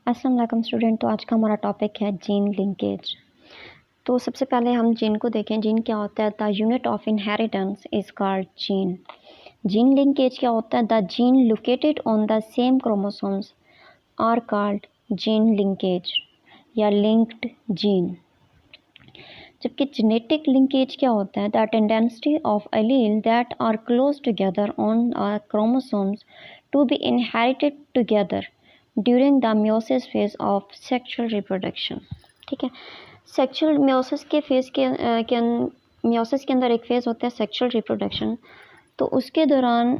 अस्सलाम वालेकुम स्टूडेंट। तो आज का हमारा टॉपिक है जीन लिंकेज। तो सबसे पहले हम जीन को देखें। जीन क्या होता है? The unit of inheritance is called gene. Gene linkage क्या होता है? The gene located on the same chromosomes are called gene linkage या लिंक्ड जीन। जबकि जेनेटिक लिंकेज क्या होता है? The tendency of allele that are close together on chromosomes to be inherited together during the meiosis phase of sexual reproduction. ठीक है, sexual meiosis के phase meiosis के अंदर एक फेज़ होता है सेक्सुअल रिप्रोडक्शन। तो उसके दौरान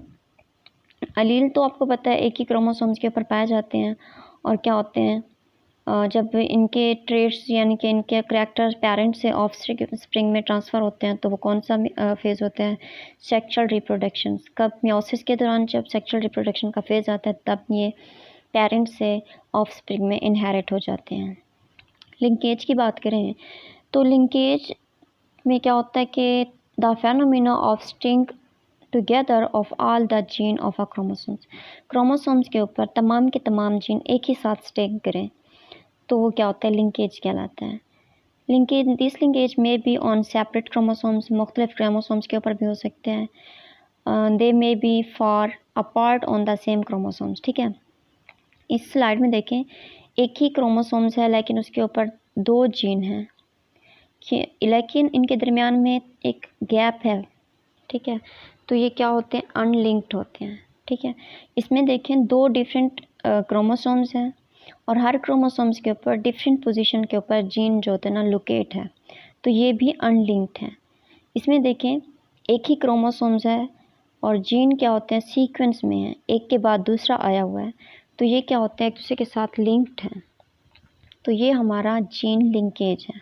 अलील तो आपको पता है एक ही क्रोमोसोम्स के ऊपर पाए जाते हैं। और क्या होते हैं, जब इनके ट्रेड्स यानी कि इनके करैक्टर पेरेंट से ऑफ स्प्रिंग में ट्रांसफ़र होते हैं तो वो कौन सा फेज़ होता है? Sexual reproduction. कब? मियोसिस के दौरान जब सेक्सुअल रिप्रोडक्शन का फेज़ आता है तब ये पेरेंट से ऑफस्प्रिंग में इनहेरिट हो जाते हैं। लिंकेज की बात करें तो लिंकेज में क्या होता है कि the phenomena of sting together of all the gene of a chromosomes के ऊपर तमाम के तमाम जीन एक ही साथ स्टिंग करें तो वो क्या होता है? लिंकेज कहलाता है। दिस लिंकेज में बी ऑन सेपरेट क्रोमोसोम्स, मुख्तलिफ क्रोमोसोम्स के ऊपर भी हो सकते हैं। They may be far apart on the same chromosomes. ठीक है, इस स्लाइड में देखें, एक ही क्रोमोसोम्स है लेकिन उसके ऊपर दो जीन हैं, लेकिन इनके दरमियान में एक गैप है। ठीक है, तो ये क्या होते हैं? अनलिंक्ड होते हैं। ठीक है, इसमें देखें दो डिफरेंट क्रोमोसोम्स हैं और हर क्रोमोसोम्स के ऊपर डिफरेंट पोजीशन के ऊपर जीन जो होते हैं ना लोकेट है, तो ये भी अनलिंक्ड है। इसमें देखें एक ही क्रोमोसोम्स है और जीन क्या होते हैं? सीक्वेंस में है, एक के बाद दूसरा आया हुआ है, तो ये क्या होते हैं? एक दूसरे के साथ लिंक्ड हैं। तो ये हमारा जीन लिंकेज है।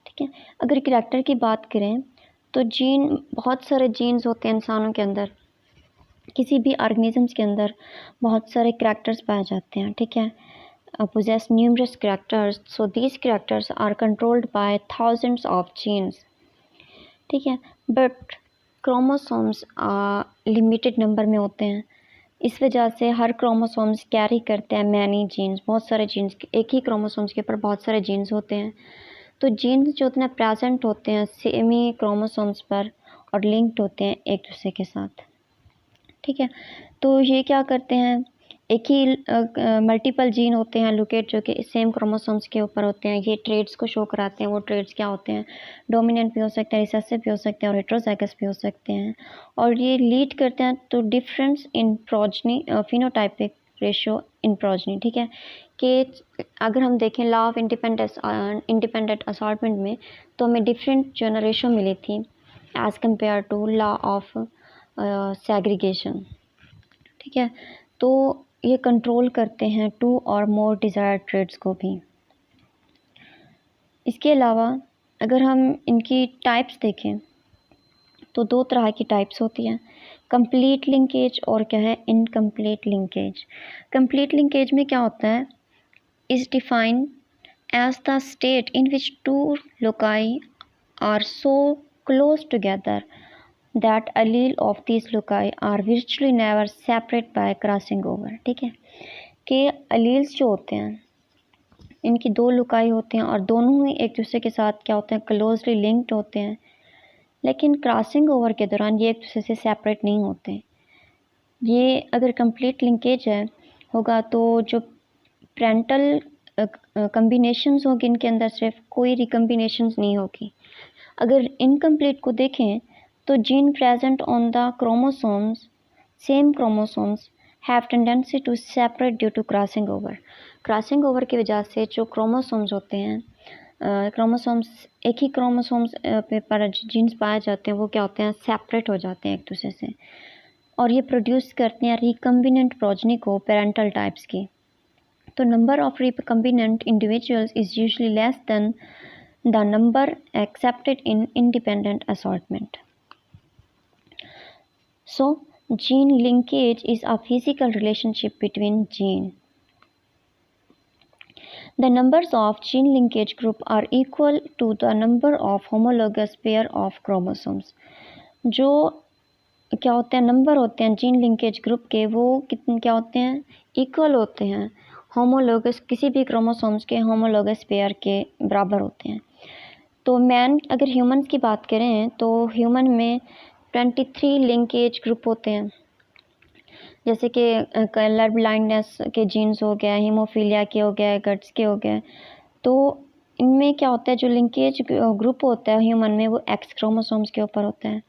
ठीक है, अगर करैक्टर की बात करें तो जीन, बहुत सारे जीन्स होते हैं इंसानों के अंदर, किसी भी ऑर्गेनिजम्स के अंदर बहुत सारे करैक्टर्स पाए जाते हैं। ठीक है, possess numerous characters, so these characters are controlled by thousands of genes. ठीक है, बट क्रोमोसोम्स लिमिटेड नंबर में होते हैं। इस वजह से हर क्रोमोसोम्स कैरी करते हैं मैनी जीन्स, बहुत सारे जीन्स, एक ही क्रोमोसोम्स के ऊपर बहुत सारे जीन्स होते हैं। तो जीन्स जो उतना प्रेजेंट होते हैं सेम ही क्रोमोसोम्स पर और लिंक्ड होते हैं एक दूसरे के साथ। ठीक है, तो ये क्या करते हैं? एक ही मल्टीपल जीन होते हैं लोकेट जो कि सेम क्रोमोसोम्स के ऊपर होते हैं। ये ट्रेड्स को शो कराते हैं। वो ट्रेड्स क्या होते हैं? डोमिनेंट भी हो सकते हैं, रिसेसिव भी हो सकते हैं और हेटेरोजाइगस भी हो सकते हैं। और ये लीड करते हैं तो difference in progeny, phenotypic ratio in progeny. ठीक है, कि अगर हम देखें लॉ ऑफ इंडिपेंडेंट असॉर्टमेंट में तो हमें डिफरेंट जो ना रेशियो मिली थी as compared to law of segregation. ठीक है, तो ये कंट्रोल करते हैं टू और मोर डिज़ायर्ड ट्रेड्स को भी। इसके अलावा अगर हम इनकी टाइप्स देखें तो दो तरह की टाइप्स होती हैं, कंप्लीट लिंकेज और क्या है? Incomplete linkage. कंप्लीट लिंकेज में क्या होता है? Is defined as the state in which two loci are so close together that allele of these loci are virtually never separate by crossing over। ठीक है, कि alleles जो होते हैं इनकी दो लोकाई होते हैं और दोनों ही एक दूसरे के साथ क्या होते हैं? क्लोजली लिंक्ड होते हैं, लेकिन क्रॉसिंग ओवर के दौरान ये एक दूसरे से सेपरेट नहीं होते। ये अगर कंप्लीट लिंकेज है होगा तो जो पेरेंटल कम्बिनेशंस होगी इनके अंदर सिर्फ कोई रिकम्बिनेशंस नहीं होगी। अगर इनकम्प्लीट को देखें तो gene present on the same chromosomes have tendency to separate due to crossing over. Crossing over की वजह से जो क्रोमोसोम्स होते हैं, क्रोमोसोम्स एक ही क्रोमोसोम्स पे पर जीन्स पाए जाते हैं वो क्या होते हैं? सेपरेट हो जाते हैं एक दूसरे से, और ये प्रोड्यूस करते हैं रिकम्बिनेंट प्रोजनी को पेरेंटल टाइप्स की। तो number of recombinant individuals is usually less than the number accepted in independent assortment. So, gene linkage is a physical relationship between gene. The numbers of gene linkage group are equal to the number of homologous pair of chromosomes. जो क्या होते हैं? Number होते हैं gene linkage group के, वो कितने क्या होते हैं? इक्वल होते हैं होमोलोगस किसी भी क्रोमोसोम्स के होमोलोगस पेयर के बराबर होते हैं। तो मैन अगर ह्यूमंस की बात करें तो ह्यूमन में 23 लिंकेज ग्रुप होते हैं, जैसे कि कलर ब्लाइंडनेस के जीन्स हो गया, हीमोफीलिया के हो गए, गट्स के हो गए। तो इनमें क्या होता है, जो लिंकेज ग्रुप होता है ह्यूमन में वो एक्स क्रोमोसोम्स के ऊपर होता है।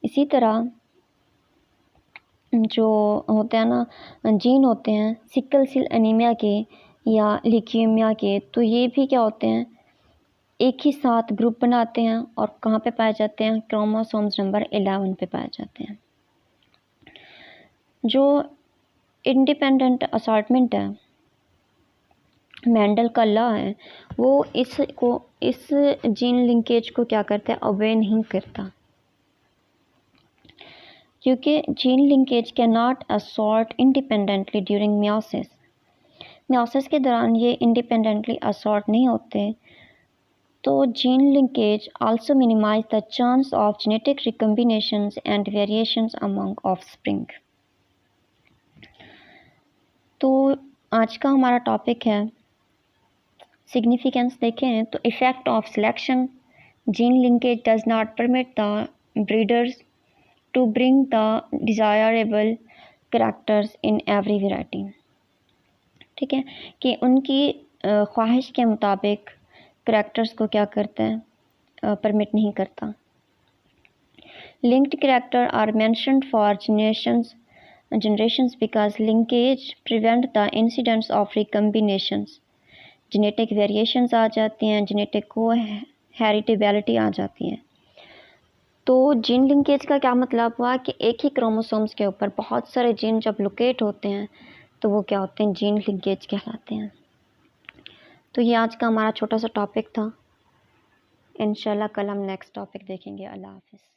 इसी तरह जो होते हैं ना जीन होते हैं सिकल सेल एनीमिया के या ल्यूकीमिया के, तो ये भी क्या होते हैं, एक ही साथ ग्रुप बनाते हैं और कहाँ पे पाए जाते हैं, क्रोमोसोम्स नंबर 11 पे पाए जाते हैं। जो इंडिपेंडेंट असॉर्टमेंट है, मेंडल का लॉ है, वो इस जीन लिंकेज को क्या करता है, अवे नहीं करता, क्योंकि gene linkage can not assort independently during meiosis. Meiosis के दौरान ये इंडिपेंडेंटली असॉर्ट नहीं होते। तो gene linkage also minimize the chance of genetic recombinations and variations among offspring. तो आज का हमारा टॉपिक है सिग्निफिकेंस। देखें तो effect of selection, gene linkage does not permit the breeders to bring the desirable characters in every variety। ठीक है, कि उनकी ख्वाहिश के मुताबिक करैक्टर्स को क्या करता है, परमिट नहीं करता। Linked character are mentioned for generations because linkage prevent the incidence of recombinations। Genetic variations आ जाती हैं, जेनेटिक को हेरिटेबिलिटी आ जाती है। तो जीन लिंकेज का क्या मतलब हुआ कि एक ही क्रोमोसोम्स के ऊपर बहुत सारे जीन जब लोकेट होते हैं तो वो क्या होते हैं, जीन लिंकेज कहलाते हैं। तो ये आज का हमारा छोटा सा टॉपिक था। इंशाल्लाह कल हम नेक्स्ट टॉपिक देखेंगे। अल्लाह हाफ़िज़।